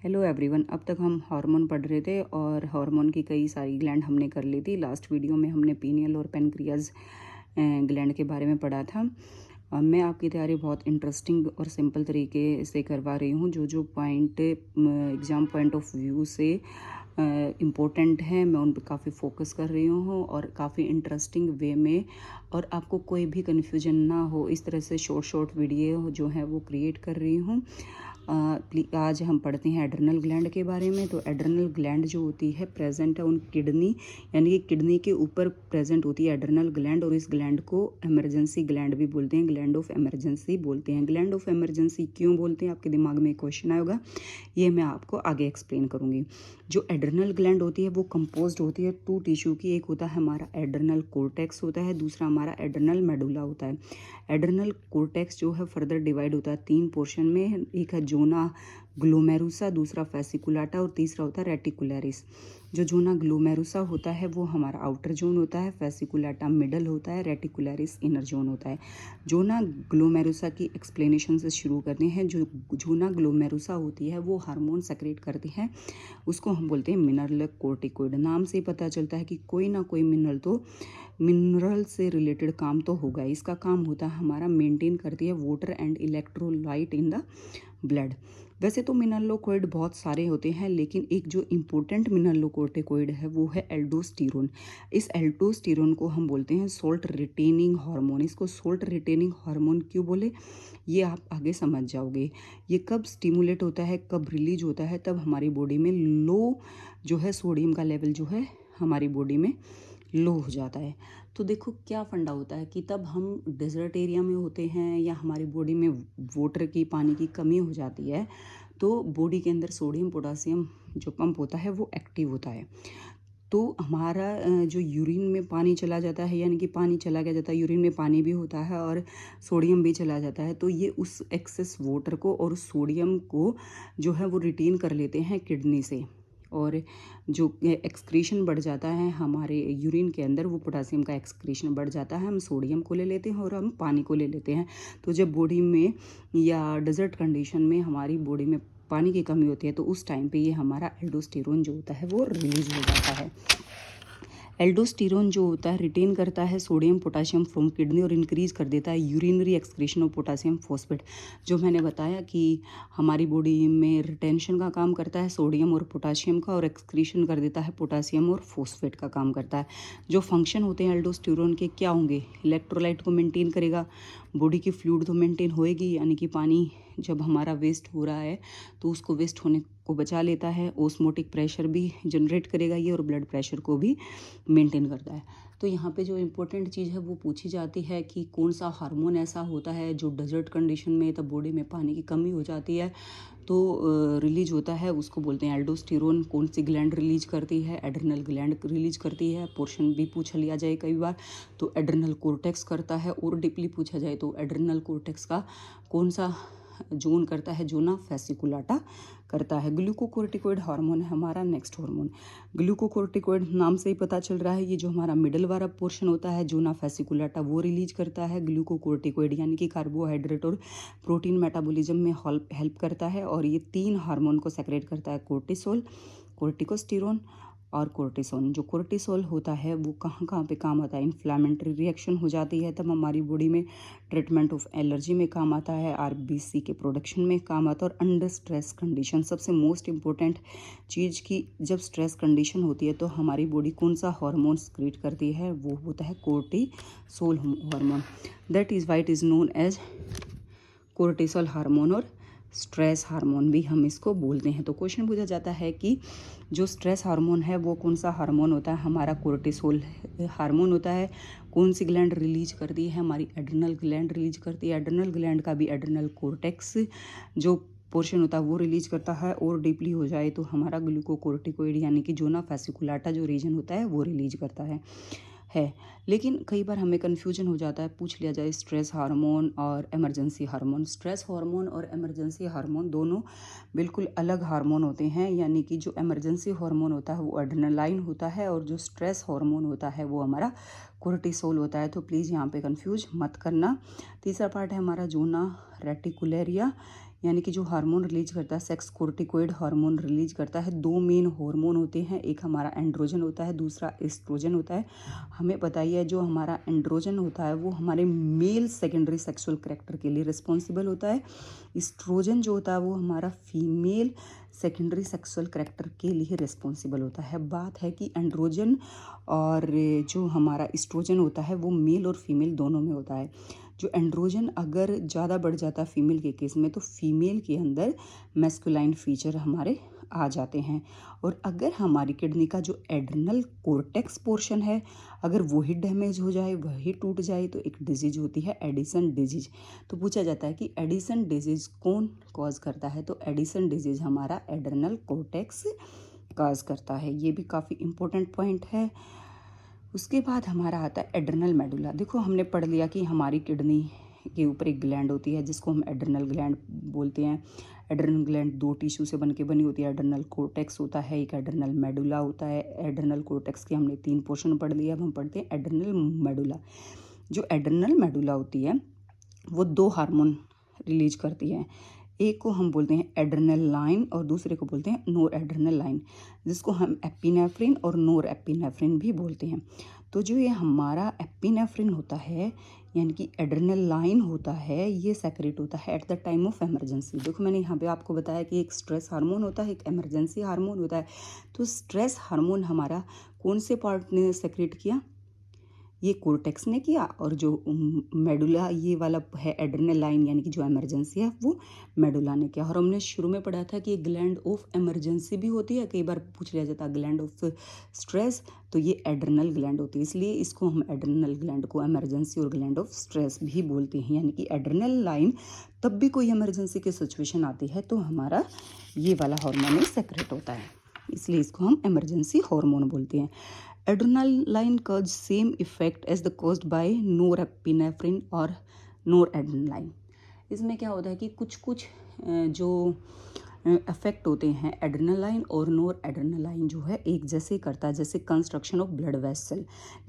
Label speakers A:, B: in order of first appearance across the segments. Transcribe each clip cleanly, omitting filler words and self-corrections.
A: Hello everyone. अब तक हम हार्मोन पढ़ रहे थे और हार्मोन की कई सारी ग्लैंड हमने कर ली थी। लास्ट वीडियो में हमने पीनियल और पेनक्रियाज ग्लैंड के बारे में पढ़ा था। मैं आपकी तैयारी बहुत इंटरेस्टिंग और सिंपल तरीके से करवा रही हूँ। जो जो point exam point of view से इम्पोर्टेंट है, मैं उन पर काफ़ी फोकस कर रही हूँ और काफ़ी इंटरेस्टिंग वे में, और आपको कोई भी कन्फ्यूजन ना हो इस तरह से शॉर्ट वीडियो जो है वो क्रिएट कर रही हूँ। आज हम पढ़ते हैं एड्रिनल ग्लैंड के बारे में। तो एड्रिनल ग्लैंड जो होती है प्रेजेंट है उन किडनी, यानी कि किडनी के ऊपर प्रेजेंट होती है एड्रिनल ग्लैंड, और इस ग्लैंड को इमरजेंसी ग्लैंड भी बोलते हैं, ग्लैंड ऑफ इमरजेंसी बोलते हैं। ग्लैंड ऑफ इमरजेंसी क्यों बोलते हैं, आपके दिमाग में क्वेश्चन आएगा, ये मैं आपको आगे एक्सप्लेन करूंगी। जो एड्रिनल ग्लैंड होती है वो कंपोज्ड होती है टू टिश्यू की। एक होता है हमारा एड्रिनल कोर्टेक्स होता है, दूसरा हमारा एड्रिनल मेडुला होता है। एड्रिनल कोर्टेक्स जो है फर्दर डिवाइड होता है 3 पोर्शन में। एक है जोना ग्लोमेरुसा, दूसरा फेसिकुलाटा और तीसरा होता है रेटिकुलरिस। जो जोना ग्लोमेरुसा होता है वो हमारा आउटर जोन होता है, फेसिकुलाटा मिडल होता है, रेटिकुलरिस इनर जोन होता है। जोना ग्लोमेरुसा की एक्सप्लेनेशन से शुरू करते हैं। जो जोना ग्लोमेरुसा होती है वो हार्मोन सेक्रेट करती है, उसको हम बोलते हैं मिनरल कोर्टिकोइड। नाम से पता चलता है कि कोई ना कोई मिनरल से रिलेटेड काम तो होगा। इसका काम होता है हमारा मेंटेन करती है water and electrolyte in the blood. वैसे तो मिनरलोकोइड बहुत सारे होते हैं, लेकिन एक जो इम्पोर्टेंट मिनरलोकोर्टिकोइड है वो है एल्डोस्टेरोन। इस एल्डोस्टेरोन को हम बोलते हैं सोल्ट रिटेनिंग हार्मोन। इसको सोल्ट रिटेनिंग हार्मोन क्यों बोले, ये आप आगे समझ जाओगे। ये कब स्टिमुलेट होता है, कब रिलीज होता है, तब हमारी बॉडी में लो जो है सोडियम का लेवल जो है हमारी बॉडी में लो हो जाता है। तो देखो क्या फंडा होता है कि तब हम डेजर्ट एरिया में होते हैं या हमारी बॉडी में वाटर की, पानी की कमी हो जाती है, तो बॉडी के अंदर सोडियम पोटासियम जो पंप होता है वो एक्टिव होता है। तो हमारा जो यूरिन में पानी चला जाता है, यानी कि पानी चला गया जाता है, यूरिन में पानी भी होता है और सोडियम भी चला जाता है, तो ये उस एक्सेस वाटर को और सोडियम को जो है वो रिटेन कर लेते हैं किडनी से। और जो एक्सक्रीशन बढ़ जाता है हमारे यूरिन के अंदर, वो पोटासियम का एक्सक्रीशन बढ़ जाता है, हम सोडियम को ले लेते हैं और हम पानी को ले लेते हैं। तो जब बॉडी में या डेजर्ट कंडीशन में हमारी बॉडी में पानी की कमी होती है, तो उस टाइम पे ये हमारा एल्डोस्टेरोन जो होता है वो रिलीज हो जाता है। एल्डोस्टेरोन जो होता है रिटेन करता है सोडियम पोटासियम फ्रॉम किडनी और इंक्रीज कर देता है urinary excretion of potassium phosphate. जो मैंने बताया कि हमारी बॉडी में रिटेंशन का काम करता है सोडियम और पोटासियम का, और एक्सक्रीशन कर देता है पोटासियम और फॉस्फेट का काम करता है। जो फंक्शन होते हैं एल्डोस्टेरोन के क्या होंगे, इलेक्ट्रोलाइट को मेंटेन करेगा, बॉडी की फ्लूइड तो मेंटेन होएगी, यानी कि पानी जब हमारा वेस्ट हो रहा है तो उसको वेस्ट होने को बचा लेता है, ओस्मोटिक प्रेशर भी जनरेट करेगा ये, और ब्लड प्रेशर को भी मेंटेन करता है। तो यहाँ पे जो इम्पोर्टेंट चीज़ है वो पूछी जाती है कि कौन सा हार्मोन ऐसा होता है जो डेजर्ट कंडीशन में, तब बॉडी में पानी की कमी हो जाती है तो रिलीज होता है, उसको बोलते हैं एल्डोस्टेरोन। कौन सी ग्लैंड रिलीज करती है, एड्रिनल ग्लैंड रिलीज करती है। पोर्शन भी पूछ लिया जाए कई बार, तो एड्रिनल कोर्टेक्स करता है, और डीपली पूछा जाए तो एड्रिनल कोर्टेक्स का कौन सा जोन करता है, जोना फेसिकुलाटा करता है। ग्लूकोकोर्टिकोइड हार्मोन है हमारा नेक्स्ट हार्मोन। ग्लूकोकोर्टिकोइड नाम से ही पता चल रहा है, ये जो हमारा मिडल वाला पोर्शन होता है जोना फेसिकुलाटा वो रिलीज करता है ग्लूकोकोर्टिकोइड, यानी कि कार्बोहाइड्रेट और प्रोटीन मेटाबॉलिज्म में हेल्प करता है। और ये 3 हार्मोन को सेक्रेट करता है, कोर्टिसोल, कोर्टिकोस्टेरोन और कोर्टिसोन। जो कोर्टिसोल होता है वो कहाँ कहाँ पे काम आता है, इन्फ्लामेटरी रिएक्शन हो जाती है तब हमारी बॉडी में, ट्रीटमेंट ऑफ एलर्जी में काम आता है, आरबीसी के प्रोडक्शन में काम आता है, और अंडर स्ट्रेस कंडीशन सबसे मोस्ट इम्पोर्टेंट चीज़ की, जब स्ट्रेस कंडीशन होती है तो हमारी बॉडी कौन सा हार्मोन क्रिएट करती है, वो होता है cortisol hormone. That is why it is known as cortisol hormone, और स्ट्रेस हार्मोन भी हम इसको बोलते हैं। तो क्वेश्चन पूछा जाता है कि जो स्ट्रेस हार्मोन है वो कौन सा हार्मोन होता है, हमारा कोर्टिसोल हार्मोन होता है। कौन सी ग्लैंड रिलीज करती है, हमारी एड्रिनल ग्लैंड रिलीज करती है। एड्रिनल ग्लैंड का भी एड्रिनल कोर्टेक्स जो पोर्शन होता है वो रिलीज करता है, और डीपली हो जाए तो हमारा ग्लूकोकोर्टिकोइड यानी कि जोना फेसिकुलाटा जो रीजन होता है वो रिलीज करता है। लेकिन कई बार हमें कन्फ्यूजन हो जाता है, पूछ लिया जाए स्ट्रेस हार्मोन और इमरजेंसी हार्मोन। स्ट्रेस हार्मोन और इमरजेंसी हार्मोन दोनों बिल्कुल अलग हार्मोन होते हैं, यानी कि जो इमरजेंसी हार्मोन होता है वो एड्रेनालाइन होता है, और जो स्ट्रेस हार्मोन होता है वो हमारा कोर्टिसोल होता है। तो प्लीज़ यहाँ पे कंफ्यूज मत करना। तीसरा पार्ट है हमारा जोना रेटिकुलरिया, यानी कि जो हार्मोन रिलीज करता है, सेक्स कोर्टिकोइड हार्मोन रिलीज करता है। दो मेन हार्मोन होते हैं, एक हमारा एंड्रोजन होता है, दूसरा एस्ट्रोजन होता है। हमें पता ही है जो हमारा एंड्रोजन होता है वो हमारे मेल सेकेंडरी सेक्सुअल कैरेक्टर के लिए रिस्पॉन्सिबल होता है। एस्ट्रोजन जो होता है वो हमारा फीमेल सेकेंडरी सेक्सुअल कैरेक्टर के लिए रिस्पॉन्सिबल होता है। बात है कि एंड्रोजन और जो हमारा एस्ट्रोजन होता है वो मेल और फीमेल दोनों में होता है। जो एंड्रोजन अगर ज़्यादा बढ़ जाता है फीमेल के केस में, तो फीमेल के अंदर मैस्कुलाइन फीचर हमारे आ जाते हैं। और अगर हमारी किडनी का जो एड्रिनल कोर्टेक्स पोर्शन है, अगर वही डैमेज हो जाए, वही टूट जाए, तो एक डिजीज होती है एडिसन डिजीज। तो पूछा जाता है कि एडिसन डिजीज कौन कॉज करता है, तो एडिसन डिजीज हमारा एड्रिनल कोर्टेक्स कॉज करता है। ये भी काफ़ी इंपॉर्टेंट पॉइंट है। उसके बाद हमारा आता है एड्रिनल मेडुला। देखो हमने पढ़ लिया कि हमारी किडनी के ऊपर एक ग्लैंड होती है जिसको हम एड्रिनल ग्लैंड बोलते हैं। एड्रिनल ग्लैंड दो टिश्यू से बनी होती है। एड्रिनल कोर्टेक्स होता है, एक एड्रिनल मेडुला होता है। एड्रिनल कोर्टेक्स के हमने 3 पोर्शन पढ़ लिया, अब हम पढ़ते हैं एड्रिनल मेडुला। जो एड्रिनल मेडुला होती है वो 2 हार्मोन रिलीज करती है। एक को हम बोलते हैं एड्रिनल लाइन और दूसरे को बोलते हैं नोर एड्रिनल लाइन, जिसको हम एपिनेफ्रिन और नोर एपिनेफ्रिन भी बोलते हैं। तो जो ये हमारा एपिनेफ्रिन होता है यानी कि एड्रिनल लाइन होता है, ये सेक्रेट होता है at the time of emergency. देखो मैंने यहाँ पे आपको बताया कि एक स्ट्रेस हार्मोन होता है, एक इमरजेंसी हार्मोन होता है। तो स्ट्रेस हार्मोन हमारा कौन से पार्ट ने सेक्रेट किया, ये कोर्टेक्स ने किया, और जो मेडुला ये वाला है एड्रिनल लाइन यानी कि जो इमरजेंसी है वो मेडुला ने किया। और हमने शुरू में पढ़ा था कि ग्लैंड ऑफ इमरजेंसी भी होती है, कई बार पूछ लिया जाता है ग्लैंड ऑफ स्ट्रेस, तो ये एड्रिनल ग्लैंड होती है, इसलिए इसको हम एड्रिनल ग्लैंड को इमरजेंसी और ग्लैंड ऑफ स्ट्रेस भी बोलते हैं। यानी कि एड्रिनल लाइन तब भी कोई इमरजेंसी की सिचुएशन आती है तो हमारा ये वाला हार्मोन सेक्रेट होता है, इसलिए इसको हम इमरजेंसी हार्मोन बोलते हैं। Adrenaline cause same effect as the caused by norepinephrine और noradrenaline। इसमें क्या होता है कि कुछ कुछ जो इफेक्ट होते हैं एड्रेनालाइन और नोर एड्रेनालाइन जो है एक जैसे करता है, जैसे कंस्ट्रक्शन ऑफ ब्लड वेसल।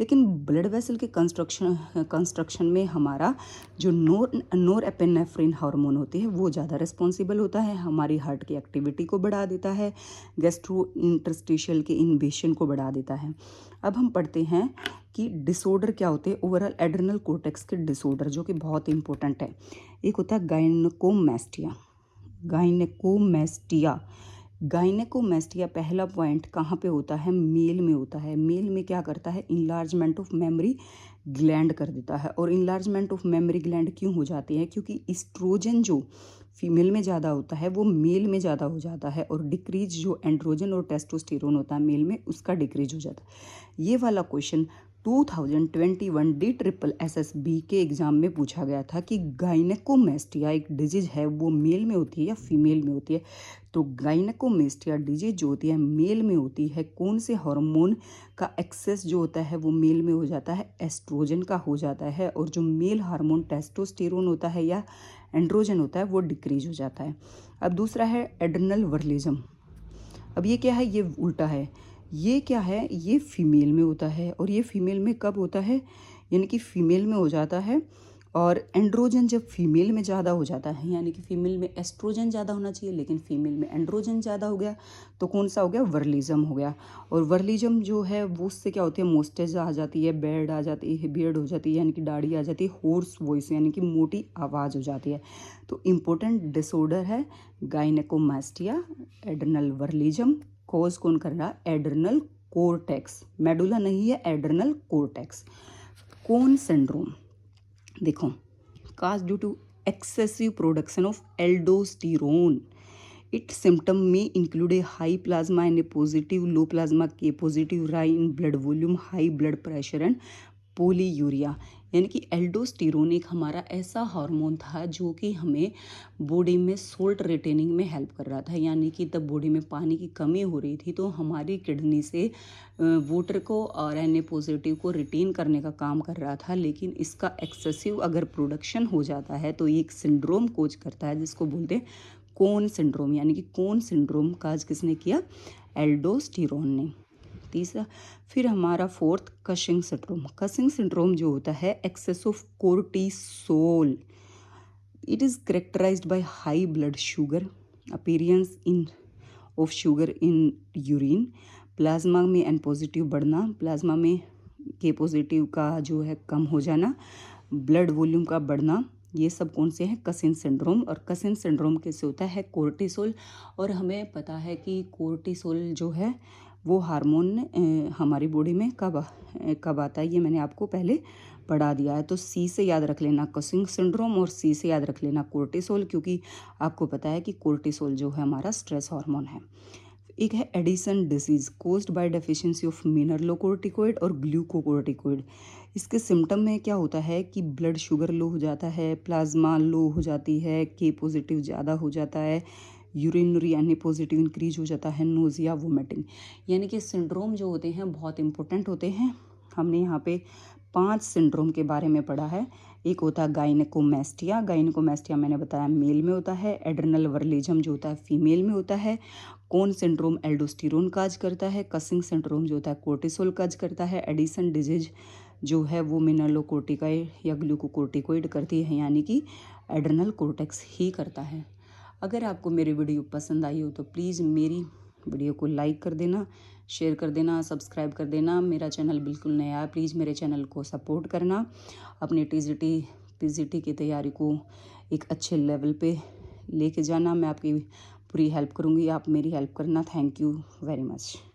A: लेकिन ब्लड वेसल के कंस्ट्रक्शन में हमारा जो नोर एपिनेफ्रिन हार्मोन होती है वो ज़्यादा रिस्पॉन्सिबल होता है, हमारी हार्ट की एक्टिविटी को बढ़ा देता है, गैस्ट्रो इंटरस्टिशियल के इन्वेशन को बढ़ा देता है। अब हम पढ़ते हैं कि डिसऑर्डर क्या होते हैं ओवरऑल एड्रिनल कोर्टेक्स के डिसऑर्डर, जो कि बहुत इंपॉर्टेंट है। एक होता है गायनेकोमैस्टिया। गायनेकोमैस्टिया पहला पॉइंट कहाँ पे होता है, मेल में होता है। मेल में क्या करता है, इनलार्जमेंट ऑफ मेमोरी ग्लैंड कर देता है। और इनलार्जमेंट ऑफ मेमोरी ग्लैंड क्यों हो जाती है, क्योंकि एस्ट्रोजन जो फीमेल में ज़्यादा होता है वो मेल में ज़्यादा हो जाता है, और डिक्रीज जो एंड्रोजन और टेस्टोस्टेरोन होता है मेल में उसका डिक्रीज हो जाता है। ये वाला क्वेश्चन 2021 DSSB के एग्ज़ाम में पूछा गया था कि गायनेकोमैस्टिया एक डिजीज है वो मेल में होती है या फीमेल में होती है। तो गायनेकोमैस्टिया डिजीज जो होती है मेल में होती है, कौन से हार्मोन का एक्सेस जो होता है वो मेल में हो जाता है, एस्ट्रोजन का हो जाता है, और जो मेल हार्मोन टेस्टोस्टेरोन होता है या एंड्रोजन होता है वो डिक्रीज हो जाता है। अब दूसरा है एड्रिनल वर्लिज्म। अब ये क्या है, ये उल्टा है। ये क्या है, ये फीमेल में होता है, और ये फीमेल में कब होता है, यानी कि फीमेल में हो जाता है। और एंड्रोजन जब फीमेल में ज़्यादा हो जाता है, यानी कि फीमेल में एस्ट्रोजन ज़्यादा होना चाहिए लेकिन फीमेल में एंड्रोजन ज़्यादा हो गया, तो कौन सा हो गया, वर्लिज्म हो गया। और वर्लिज्म जो है वो उससे क्या होती है, मोस्टेज आ जाती है, बियर्ड आ जाती है, बियर्ड हो जाती है यानी कि दाढ़ी आ जाती है, होर्स वॉइस यानी कि मोटी आवाज़ हो जाती है। तो इम्पोर्टेंट डिसऑर्डर है गायनेकोमैस्टिया, एड्रिनल वर्लिज्म। कॉज कौन कर रहा, एड्रिनल कोर्टेक्स, मेडुला नहीं है, एड्रिनल कोर्टेक्स। कोन सिंड्रोम देखो, cause due to excessive production of aldosterone. It symptom में include a high plasma and a positive, low plasma के positive, rise in blood volume, high blood pressure and polyuria. यानी कि aldosterone एक हमारा ऐसा hormone था जो कि हमें बॉडी में सोल्ट रिटेनिंग में हेल्प कर रहा था, यानी कि तब बॉडी में पानी की कमी हो रही थी तो हमारी किडनी से वाटर को और Na पॉजिटिव को रिटेन करने का काम कर रहा था। लेकिन इसका एक्सेसिव अगर प्रोडक्शन हो जाता है तो ये एक सिंड्रोम कोज करता है जिसको बोलते हैं कोन सिंड्रोम। यानी कि कोन सिंड्रोम काज किसने किया, एल्डोस्टेरोन ने। तीसरा फिर हमारा fourth Cushing syndrome. Cushing syndrome जो होता है excess of cortisol, It is characterized by high blood sugar, appearance in of sugar in urine, plasma में एन पॉजिटिव बढ़ना, प्लाज्मा में के पॉजिटिव का जो है कम हो जाना, ब्लड वॉल्यूम का बढ़ना, ये सब कौन से हैं? कसिन सिंड्रोम। और कसिन सिंड्रोम कैसे होता है? कोर्टिसोल। और हमें पता है कि कोर्टिसोल जो है वो हार्मोन हमारी बॉडी में कब आता है, ये मैंने आपको पहले पढ़ा दिया है। तो सी से याद रख लेना कसिन सिंड्रोम और सी से याद रख लेना कोर्टिसोल, क्योंकि आपको पता है कि कोर्टिसोल जो है हमारा स्ट्रेस हार्मोन है। एक है Edison disease caused by deficiency of मिनरलोकोर्टिकोइड और ग्लूकोकोर्टिकोइड। इसके सिम्टम में क्या होता है कि ब्लड शुगर लो हो जाता है, प्लाज्मा लो हो जाती है, के पॉजिटिव ज़्यादा हो जाता है, यूरिनरी एन पॉजिटिव इंक्रीज हो जाता है, नोजिया वोमिटिंग। यानी कि सिंड्रोम जो होते हैं बहुत इंपॉर्टेंट होते हैं। हमने यहाँ पे 5 सिंड्रोम के बारे में पढ़ा है। एक होता है गाइनेकोमेस्टिया। गाइनेकोमेस्टिया मैंने बताया मेल में होता है। एड्रेनल वर्लिज्म जो होता है फीमेल में होता है। कौन सिंड्रोम एल्डोस्टेरोन काज करता है। कसिंग सिंड्रोम जो होता है कोर्टिसोल काज करता है। एडिसन डिजीज जो है वो मिनरलोकोर्टिकॉइड या ग्लूकोकोर्टिकोइड करती है, यानी कि एड्रेनल कोर्टेक्स ही करता है। अगर आपको मेरी वीडियो पसंद आई हो तो प्लीज़ मेरी वीडियो को लाइक कर देना, शेयर कर देना, सब्सक्राइब कर देना। मेरा चैनल बिल्कुल नया है, प्लीज़ मेरे चैनल को सपोर्ट करना। अपनी टीजीटी पीजीटी की तैयारी को एक अच्छे लेवल पे लेके जाना। मैं आपकी पूरी हेल्प करूँगी, आप मेरी हेल्प करना। Thank you very much.